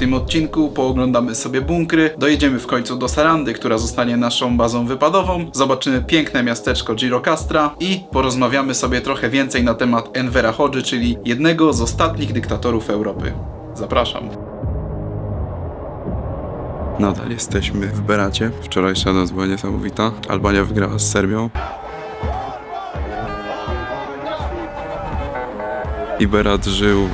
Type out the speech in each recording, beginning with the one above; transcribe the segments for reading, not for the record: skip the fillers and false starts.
W tym odcinku pooglądamy sobie bunkry, dojedziemy w końcu do Sarandy, która zostanie naszą bazą wypadową, zobaczymy piękne miasteczko Gjirokastra i porozmawiamy sobie trochę więcej na temat Envera Hodży, czyli jednego z ostatnich dyktatorów Europy. Zapraszam. Nadal jesteśmy w Beracie. Wczorajsza noc była niesamowita. Albania wygrała z Serbią. I Berat żył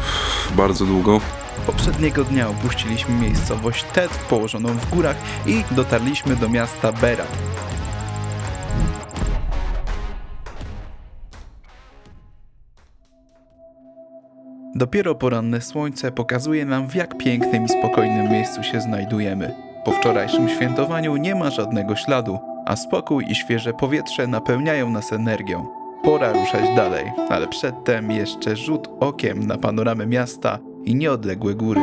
bardzo długo. Poprzedniego dnia opuściliśmy miejscowość Tet, położoną w górach, i dotarliśmy do miasta Berat. Dopiero poranne słońce pokazuje nam, w jak pięknym i spokojnym miejscu się znajdujemy. Po wczorajszym świętowaniu nie ma żadnego śladu, a spokój i świeże powietrze napełniają nas energią. Pora ruszać dalej, ale przedtem jeszcze rzut okiem na panoramę miasta i nieodległe góry.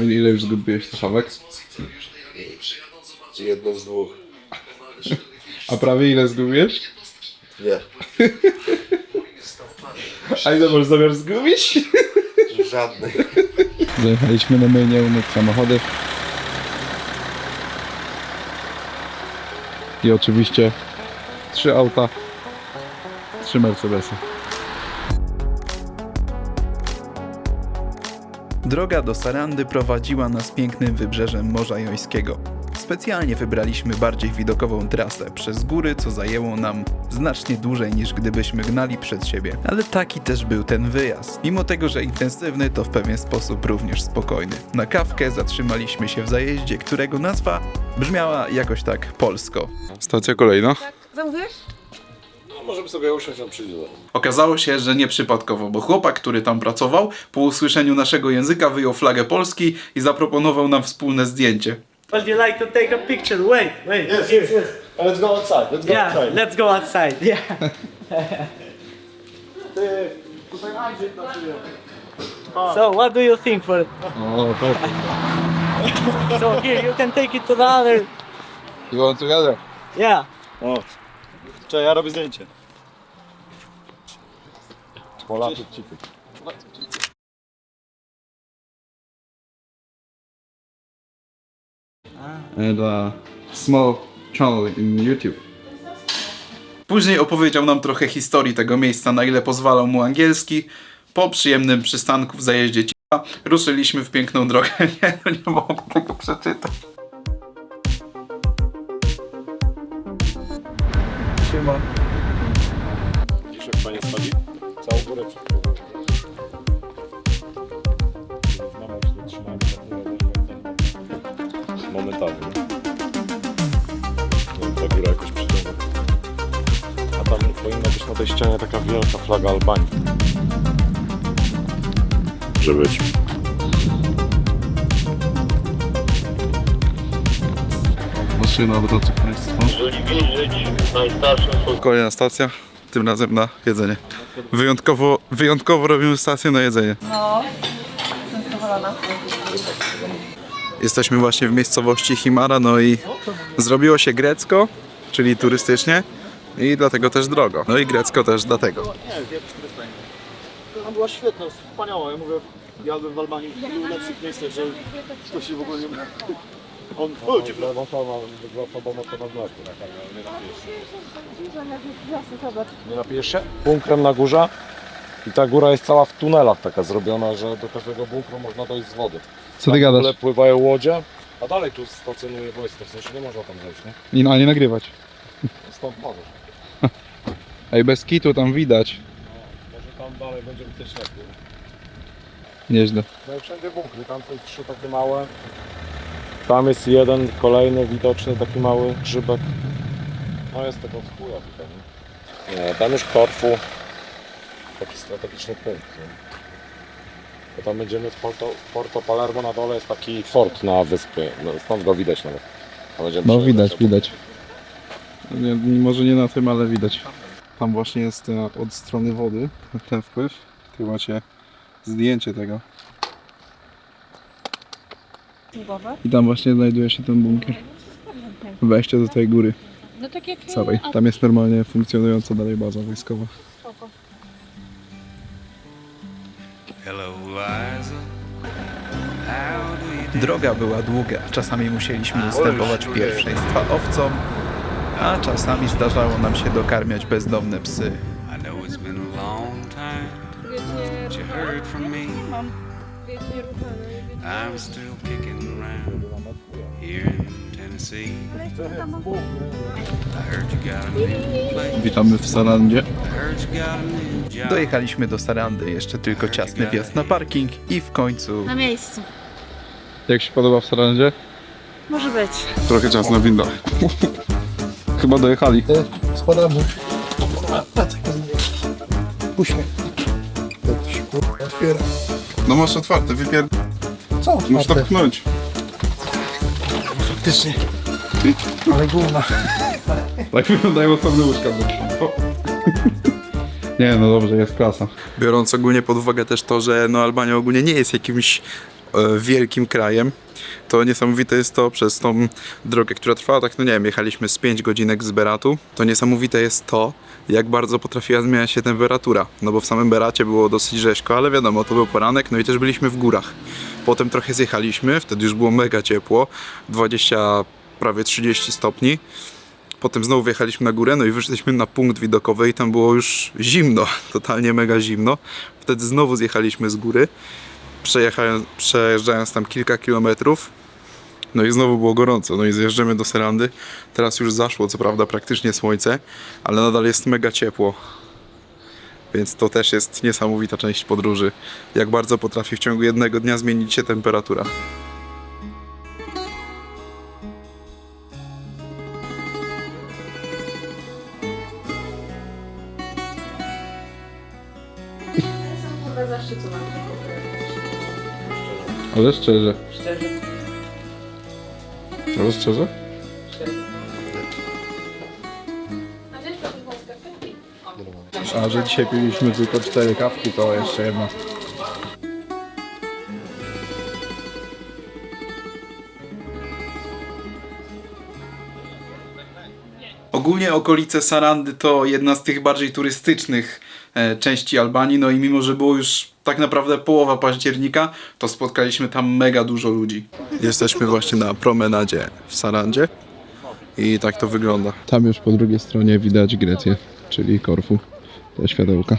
Ile już zgubiłeś słuchawek? Jedno z dwóch. A prawie ile zgubiłeś? Nie. A ile masz zamiar zgubić? Żadnej. Zajechaliśmy na myjnie umyć samochody. I oczywiście 3 auta, 3 Mercedesy. Droga do Sarandy prowadziła nas pięknym wybrzeżem Morza Jońskiego. Specjalnie wybraliśmy bardziej widokową trasę przez góry, co zajęło nam znacznie dłużej niż gdybyśmy gnali przed siebie. Ale taki też był ten wyjazd. Mimo tego, że intensywny, to w pewien sposób również spokojny. Na kawkę zatrzymaliśmy się w zajeździe, którego nazwa brzmiała jakoś tak polsko. Stacja kolejna. Tak, zamówiłeś? Możemy sobie usiąść, on przyjdzie. Okazało się, że nieprzypadkowo, bo chłopak, który tam pracował, po usłyszeniu naszego języka wyjął flagę Polski i zaproponował nam wspólne zdjęcie. Would you like to take a picture? Wait. Yes. Let's go outside. Let's go Yeah, outside. let's go outside. Yeah. Tutaj Andrzej pracuje. So what do you think for it? O, perfect. So here you can take it to the other. You want together? Yeah. O. Cześć, ja robię zdjęcie. Polacy cipy. And small channel in YouTube. Później opowiedział nam trochę historii tego miejsca, na ile pozwalał mu angielski. Po przyjemnym przystanku w zajeździe Cicha ruszyliśmy w piękną drogę. Nie mogę tego przeczytać. Siema. Widzisz, jak fajnie schodzi? Całą górę przed momentalnie. Ta góra jakoś przyciąga. A tam powinna być na tej ścianie taka wielka flaga Albanii. Może być. Maszyna, drodzy Państwo. Kolejna stacja, tym razem na jedzenie. Wyjątkowo robimy stację na jedzenie. No, jestem zadowolona. Jesteśmy właśnie w miejscowości Himara, no i zrobiło się grecko, czyli turystycznie, i dlatego też drogo. No i grecko też dlatego. Ona była świetna, wspaniała. Ja mówię, jadłem w Albanii w wielu lepszych miejscach, że to się w ogóle nie... On chodzi, prawda? Nie napijesz się? Bunkrem na górze i ta góra jest cała w tunelach taka zrobiona, że do każdego bunkru można dojść z wody. Co ty W gadasz? ogóle pływają łodzie, a dalej tu stacjonuje wojsko, w sensie nie można tam zejść, nie? Nie nagrywać. Stąd możesz. Ej, bez kitu tam widać. No, może tam dalej będzie też lepiej. Nieźle. No i wszędzie bunkry, tam są 3 takie małe. Tam jest jeden kolejny widoczny taki mały grzybek. No jest tego w chuja tutaj, nie? Nie, tam już Korfu. Taki strategiczny punkt. Nie? Bo tam będziemy z Porto Palermo, na dole jest taki fort na wyspie, no, stąd go widać nawet. A będziemy No przejeżdżać widać. Nie, może nie na tym, ale widać. Tam właśnie jest od strony wody ten wpływ. Tu macie zdjęcie tego. I tam właśnie znajduje się ten bunkier. Wejście do tej góry No tak jak... całej. Tam jest normalnie funkcjonująca dalej baza wojskowa. Droga była długa, czasami musieliśmy ustępować pierwszeństwa owcom, a czasami zdarzało nam się dokarmiać bezdomne psy. I know it's been a long time that you heard from me. I'm still kicking around here in Tennessee. I heard you got a new place. Witamy w Sarandzie. I heard you got a new job. Dojechaliśmy do Sarandy, jeszcze tylko ciasny wjazd na parking i w końcu... Na miejscu. Jak się podoba w Sarandzie? Może być. Trochę ciasna winda. Chyba dojechali. Spadamy. Puść mnie. Otwiera. No masz otwarte, wypier... Co? Masz to pchnąć. Faktycznie. Ale gówna. Tak wyglądają osobne łóżka. Nie, no dobrze, jest klasa. Biorąc ogólnie pod uwagę też to, że no Albania ogólnie nie jest jakimś wielkim krajem, to niesamowite jest to przez tą drogę, która trwała tak, no nie wiem, jechaliśmy z 5 godzinek z Beratu, to niesamowite jest to, jak bardzo potrafiła zmieniać się temperatura. No bo w samym Beracie było dosyć rzeźko, ale wiadomo, to był poranek, no i też byliśmy w górach. Potem trochę zjechaliśmy, wtedy już było mega ciepło, 20, prawie 30 stopni. Potem znowu wjechaliśmy na górę, no i wyszliśmy na punkt widokowy i tam było już zimno, totalnie mega zimno. Wtedy znowu zjechaliśmy z góry, przejeżdżając tam kilka kilometrów. No i znowu było gorąco, no i zjeżdżamy do Sarandy. Teraz już zaszło, co prawda, praktycznie słońce, ale nadal jest mega ciepło. Więc to też jest niesamowita część podróży, jak bardzo potrafi w ciągu jednego dnia zmienić się temperatura. Chyba zaszczycona. Ale szczerze. Szczerze. Ale szczerze? A że dzisiaj piliśmy tylko 4 kawki, to jeszcze jedna. Ogólnie okolice Sarandy to jedna z tych bardziej turystycznych części Albanii, no i mimo, że było już tak naprawdę połowa października, to spotkaliśmy tam mega dużo ludzi. Jesteśmy właśnie na promenadzie w Sarandzie i tak to wygląda. Tam już po drugiej stronie widać Grecję, czyli Korfu, te światełka.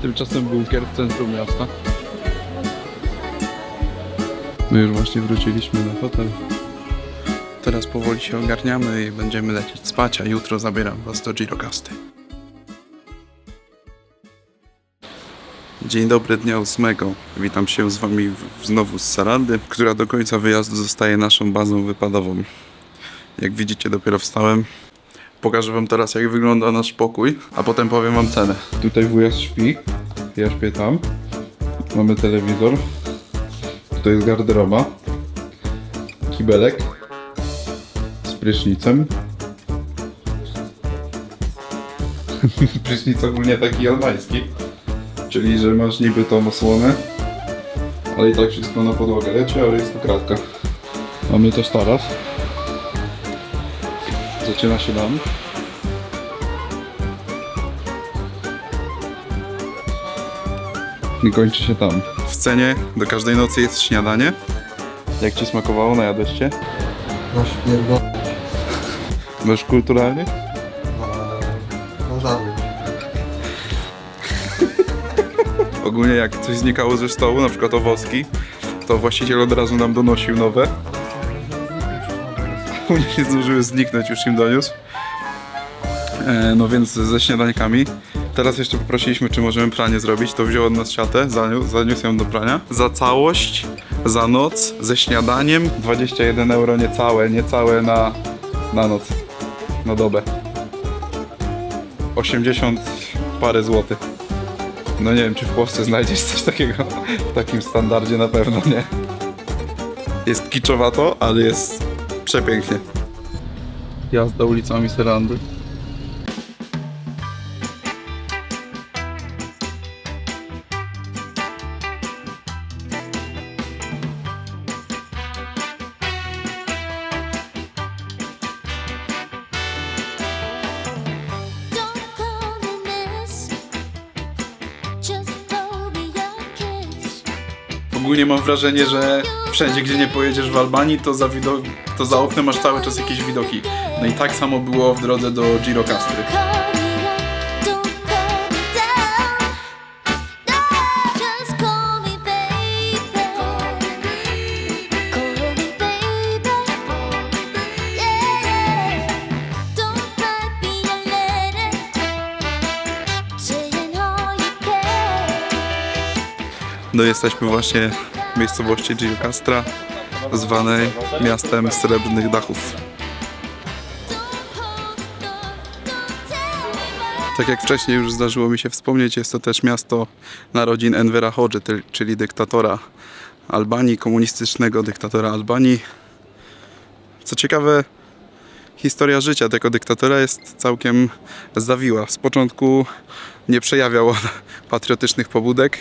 Tymczasem bunkier w centrum miasta. My już właśnie wróciliśmy na hotel. Teraz powoli się ogarniamy i będziemy lecieć spać, a jutro zabieram was do Girokasty. Dzień dobry, dnia 8. Witam się z wami znowu z Sarandy, która do końca wyjazdu zostaje naszą bazą wypadową. Jak widzicie, dopiero wstałem. Pokażę wam teraz, jak wygląda nasz pokój, a potem powiem wam cenę. Tutaj wujas śpi, ja śpię tam. Mamy telewizor. Tutaj jest garderoba. Kibelek. Z prysznicem. Prysznic ogólnie taki albański. Czyli, że masz niby tą osłonę, ale i tak wszystko na podłogę leci, ale jest to kratka. Mamy też taras. Zaczyna się dam. I kończy się tam. W cenie do każdej nocy jest śniadanie. Jak ci smakowało? Najadłeś się? No śmierdo. Masz kulturalnie? No żadnych. Ogólnie jak coś znikało ze stołu, na przykład owocki, to właściciel od razu nam donosił nowe. U nich nie zdążyły zniknąć, już im doniósł. No więc ze śniadankami Teraz jeszcze poprosiliśmy, czy możemy pranie zrobić. To wziął od nas siatę, zaniósł ją do prania. Za całość, za noc, ze śniadaniem 21 euro niecałe na noc, na dobę. 80 parę złotych. No nie wiem, czy w Polsce znajdziesz coś takiego w takim standardzie, na pewno nie. Jest kiczowato, ale jest przepięknie. Jazda ulicami Serandy. Ogólnie mam wrażenie, że wszędzie, gdzie nie pojedziesz w Albanii, to za oknem masz cały czas jakieś widoki. No i tak samo było w drodze do Gjirokastry. No jesteśmy właśnie w miejscowości Gjirokastra, zwanej miastem srebrnych dachów. Tak jak wcześniej już zdarzyło mi się wspomnieć, jest to też miasto narodzin Envera Hodży, czyli dyktatora Albanii, komunistycznego dyktatora Albanii. Co ciekawe, historia życia tego dyktatora jest całkiem zawiła. Z początku nie przejawiał on patriotycznych pobudek,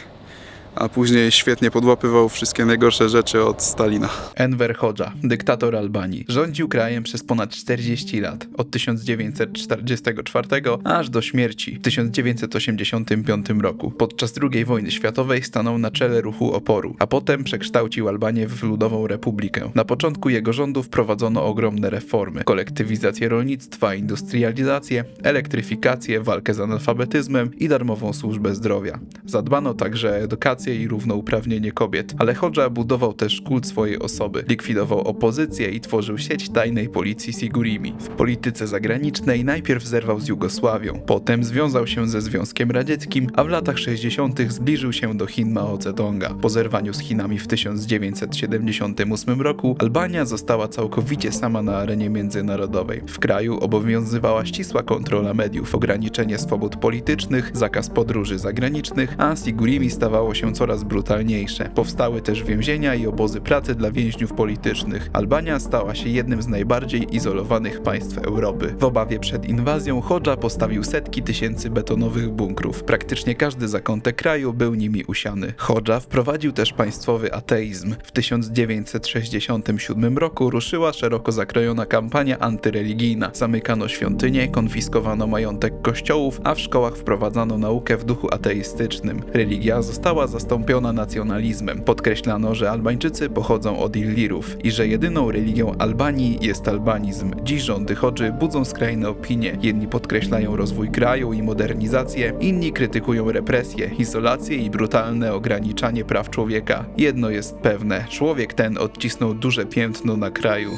a później świetnie podłapywał wszystkie najgorsze rzeczy od Stalina. Enver Hodża, dyktator Albanii, rządził krajem przez ponad 40 lat, od 1944 aż do śmierci w 1985 roku. Podczas II wojny światowej stanął na czele ruchu oporu, a potem przekształcił Albanię w ludową republikę. Na początku jego rządów prowadzono ogromne reformy: kolektywizację rolnictwa, industrializację, elektryfikację, walkę z analfabetyzmem i darmową służbę zdrowia. Zadbano także o edukację i równouprawnienie kobiet, ale Hodża budował też kult swojej osoby, likwidował opozycję i tworzył sieć tajnej policji Sigurimi. W polityce zagranicznej najpierw zerwał z Jugosławią, potem związał się ze Związkiem Radzieckim, a w latach 60. zbliżył się do Chin Mao Zedonga. Po zerwaniu z Chinami w 1978 roku Albania została całkowicie sama na arenie międzynarodowej. W kraju obowiązywała ścisła kontrola mediów, ograniczenie swobód politycznych, zakaz podróży zagranicznych, a Sigurimi stawało się coraz brutalniejsze. Powstały też więzienia i obozy pracy dla więźniów politycznych. Albania stała się jednym z najbardziej izolowanych państw Europy. W obawie przed inwazją Hodża postawił setki tysięcy betonowych bunkrów. Praktycznie każdy zakątek kraju był nimi usiany. Hodża wprowadził też państwowy ateizm. W 1967 roku ruszyła szeroko zakrojona kampania antyreligijna. Zamykano świątynie, konfiskowano majątek kościołów, a w szkołach wprowadzano naukę w duchu ateistycznym. Religia została zastąpiona nacjonalizmem. Podkreślano, że Albańczycy pochodzą od Illirów i że jedyną religią Albanii jest albanizm. Dziś rządy Hodży budzą skrajne opinie. Jedni podkreślają rozwój kraju i modernizację, inni krytykują represje, izolację i brutalne ograniczanie praw człowieka. Jedno jest pewne: człowiek ten odcisnął duże piętno na kraju.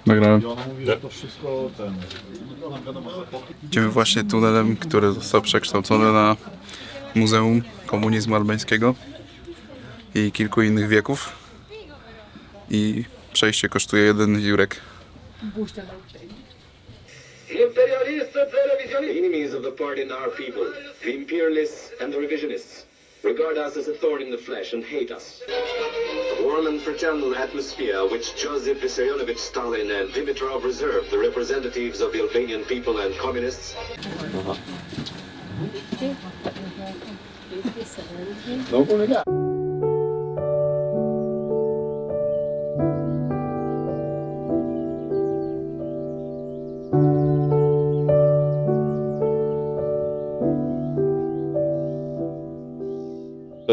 Nagrałem. To wszystko Idziemy właśnie tunelem, który został przekształcony na Muzeum Komunizmu Albańskiego i kilku innych wieków. I przejście kosztuje 1 jurek. Enemies of the party and our people, the imperialists and the revisionists, regard us as a thorn in the flesh and hate us. A warm and fraternal atmosphere which Joseph Vissarionovich Stalin and Dimitrov reserved, the representatives of the Albanian people and communists.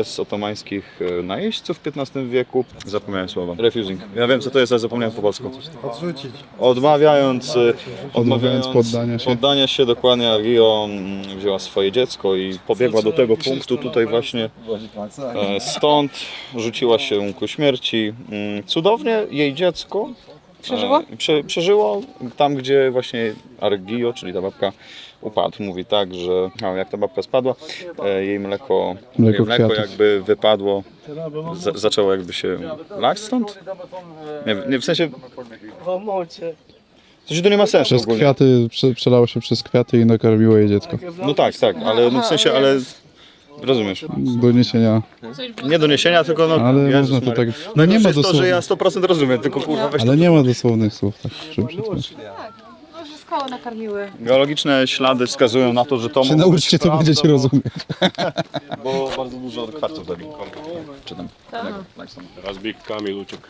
Z otomańskich najeźdźców w XV wieku. Zapomniałem słowa. Refusing. Ja wiem co to jest, ale zapomniałem po polsku. odrzucić. Odmawiając poddania się. dokładnie, Agio wzięła swoje dziecko i pobiegła do tego punktu tutaj właśnie. Stąd rzuciła się ku śmierci. Cudownie jej dziecko Przeżyło? Przeżyło tam, gdzie właśnie Argio, czyli ta babka, upadł. Mówi tak, że jak ta babka spadła, jej mleko kwiatów. jakby wypadło, zaczęło jakby się lać stąd? Nie, w sensie, to nie ma sensu Przez ogólnie. kwiaty, przelało się przez kwiaty i nakarmiło je dziecko. No tak, ale no w sensie, ale rozumiesz. Do niesienia. Nie do niesienia, tylko no... Ale Jezus można to Maria. tak... No nie ma To, że ja dosłownych... 100% rozumiem, tylko kurwa weź to. Ale nie ma dosłownych słów, tak żeby przetłumaczyć. No, że skały nakarmiły. Geologiczne ślady wskazują na to, że to... Się nauczcie, to będziecie rozumieć. Bo bardzo dużo kwarców zabił. Czy tam? Rozbik Kamil uciekł.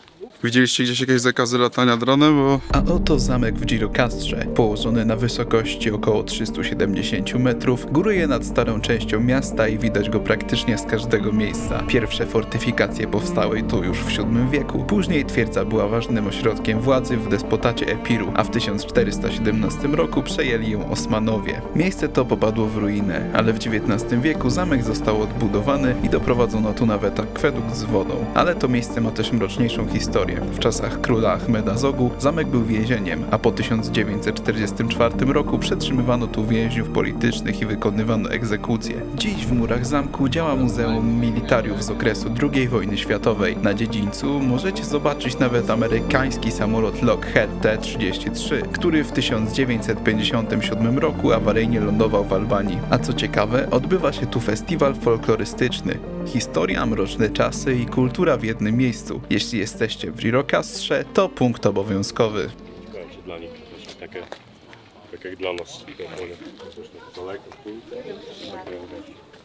Widzieliście gdzieś jakieś zakazy latania dronem? Bo... A oto zamek w Girocastrze, położony na wysokości około 370 metrów, góruje nad starą częścią miasta i widać go praktycznie z każdego miejsca. Pierwsze fortyfikacje powstały tu już w VII wieku. Później twierdza była ważnym ośrodkiem władzy w despotacie Epiru, a w 1417 roku przejęli ją Osmanowie. Miejsce to popadło w ruinę, ale w XIX wieku zamek został odbudowany i doprowadzono tu nawet akwedukt z wodą. Ale to miejsce ma też mroczniejszą historię. W czasach króla Ahmeda Zogu zamek był więzieniem, a po 1944 roku przetrzymywano tu więźniów politycznych i wykonywano egzekucje. Dziś w murach zamku działa Muzeum Militariów z okresu II wojny światowej. Na dziedzińcu możecie zobaczyć nawet amerykański samolot Lockheed T-33, który w 1957 roku awaryjnie lądował w Albanii. A co ciekawe, odbywa się tu festiwal folklorystyczny. Historia, mroczne czasy i kultura w jednym miejscu. Jeśli jesteście w Girocastrze, to punkt obowiązkowy. Dla nich też takie, tak jak dla nas. Daleko,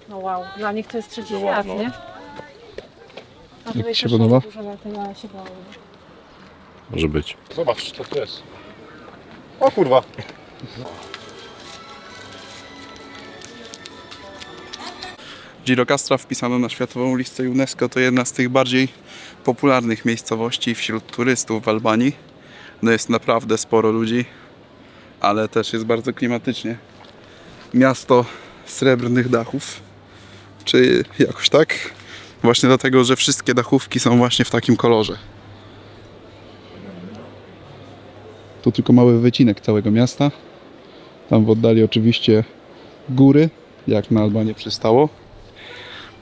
No wow, dla nich to jest trzeci świat, nie? A Jak to ci się podoba? Dużo latania się bało. Może być. Zobacz, co to jest. O kurwa! Girocastra wpisano na Światową Listę UNESCO, to jedna z tych bardziej popularnych miejscowości wśród turystów w Albanii. No jest naprawdę sporo ludzi, ale też jest bardzo klimatycznie. Miasto srebrnych dachów, czy jakoś tak? Właśnie dlatego, że wszystkie dachówki są właśnie w takim kolorze. Tu tylko mały wycinek całego miasta. Tam w oddali oczywiście góry, jak na Albanię przystało.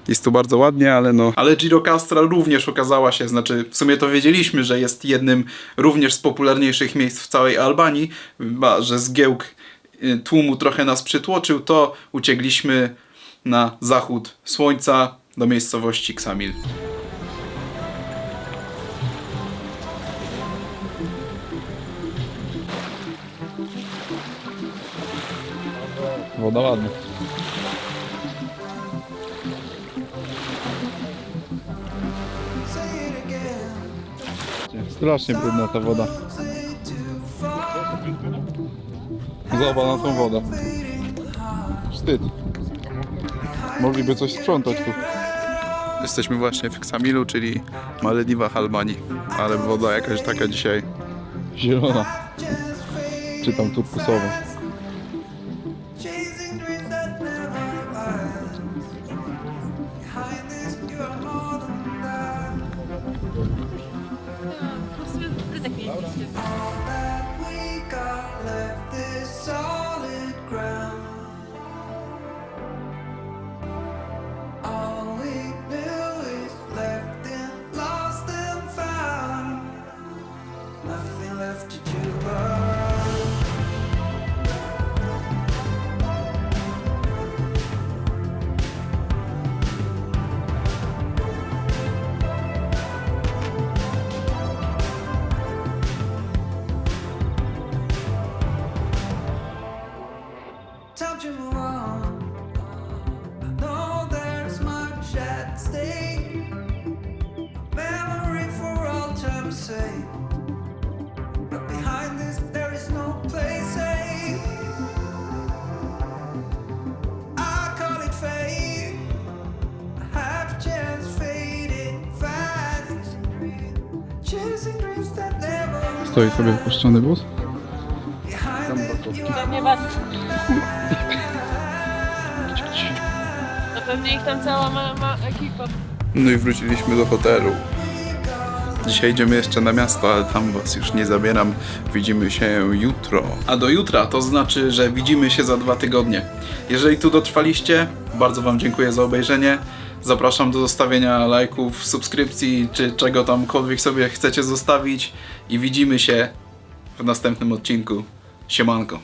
Jest tu bardzo ładnie, ale no... Ale Girocastra również okazała się, znaczy w sumie to wiedzieliśmy, że jest jednym również z popularniejszych miejsc w całej Albanii, że zgiełk tłumu trochę nas przytłoczył, to uciekliśmy na zachód słońca do miejscowości Ksamil. Woda ładna. Strasznie brudna ta woda. Zobacz na tą wodę. Wstyd. Mogliby coś sprzątać tu. Jesteśmy właśnie w Ksamilu, czyli Malediwach Albanii. Ale woda jakaś taka dzisiaj zielona. Czy tam turkusowa. Time to move on. I know there's much at stake. Memory for all time's sake. But behind this there is no place safe. I call it fate. A half chance fading fast. Chasing dreams that never Stoi sobie wypuszczony wóz. Pewnie was. No pewnie ich tam cała ma ekipa. No i wróciliśmy do hotelu. Dzisiaj idziemy jeszcze na miasto, ale tam was już nie zabieram. Widzimy się jutro. A do jutra to znaczy, że widzimy się za 2 tygodnie. Jeżeli tu dotrwaliście, bardzo wam dziękuję za obejrzenie. Zapraszam do zostawienia lajków, subskrypcji, czy czego tamkolwiek sobie chcecie zostawić. I widzimy się w następnym odcinku. Siemanko.